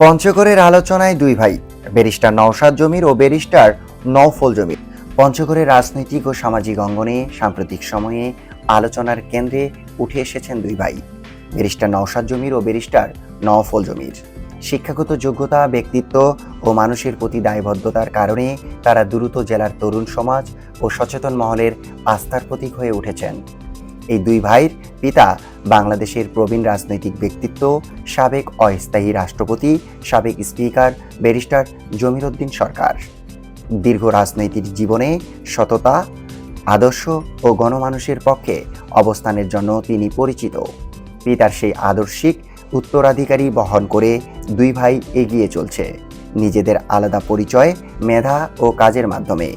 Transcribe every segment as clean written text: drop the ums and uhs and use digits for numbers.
পঞ্চগড়ের আলোচনায় দুই ভাই, ব্যারিস্টার নওশাদ জমির ও ব্যারিস্টার নওফল জমির। পঞ্চগড়ের রাজনৈতিক ও সামাজিক অঙ্গনে সাম্প্রতিক সময়ে আলোচনার কেন্দ্রে উঠে এসেছেন দুই ভাই, ব্যারিস্টার নওশাদ জমির ও ব্যারিস্টার নওফল জমির। শিক্ষাগত যোগ্যতা, ব্যক্তিত্ব ও মানুষের প্রতি দায়বদ্ধতার কারণে তারা দ্রুত জেলার তরুণ সমাজ ও সচেতন মহলের আস্থার প্রতীক হয়ে উঠেছেন। এই দুই ভাইয়ের পিতা বাংলাদেশের প্রবীণ রাজনৈতিক ব্যক্তিত্ব, সাবেক অস্থায়ী রাষ্ট্রপতি, সাবেক স্পিকার ব্যারিস্টার জমির উদ্দিন সরকার। দীর্ঘ রাজনৈতিক জীবনে সততা, আদর্শ ও গণমানুষের পক্ষে অবস্থানের জন্য তিনি পরিচিত। পিতার সেই আদর্শিক উত্তরাধিকারী বহন করে দুই ভাই এগিয়ে চলছে নিজেদের আলাদা পরিচয়, মেধা ও কাজের মাধ্যমে।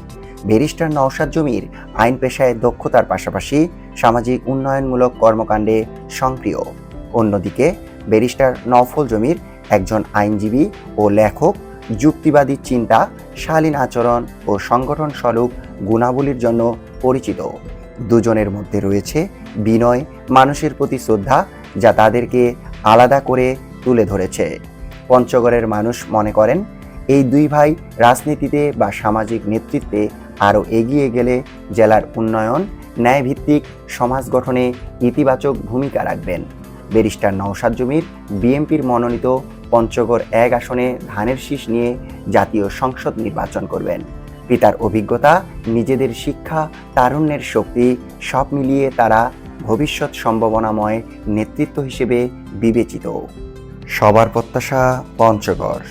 ব্যারিস্টার নওশাদ জমির আইন পেশায় দক্ষতার পাশাপাশি সামাজিক উন্নয়নমূলক কর্মকাণ্ডে সক্রিয়। অন্যদিকে ব্যারিস্টার নওফল জমির একজন আইনজীবী ও লেখক, যুক্তিবাদী চিন্তা, শালীন আচরণ ও সংগঠন স্বরূপ গুণাবলীর জন্য পরিচিত। দুজনের মধ্যে রয়েছে বিনয়, মানুষের প্রতি শ্রদ্ধা, যা তাদেরকে আলাদা করে তুলে ধরেছে। পঞ্চগড়ের মানুষ মনে করেন, এই দুই ভাই রাজনীতিতে বা সামাজিক নেতৃত্বে আরও এগিয়ে গেলে জেলার উন্নয়ন, ন্যায়ভিত্তিক সমাজ গঠনে ইতিবাচক ভূমিকা রাখবেন। ব্যারিস্টার নওশাদ জমির বিএনপির মনোনীত পঞ্চগড় ১ আসনে ধানের শীষ নিয়ে জাতীয় সংসদ নির্বাচন করবেন। পিতার অভিজ্ঞতা, নিজেদের শিক্ষা, তারুণ্যের শক্তি সব মিলিয়ে তারা ভবিষ্যৎ সম্ভাবনাময় নেতৃত্ব হিসেবে বিবেচিত। সবার প্রত্যাশা পঞ্চগড়।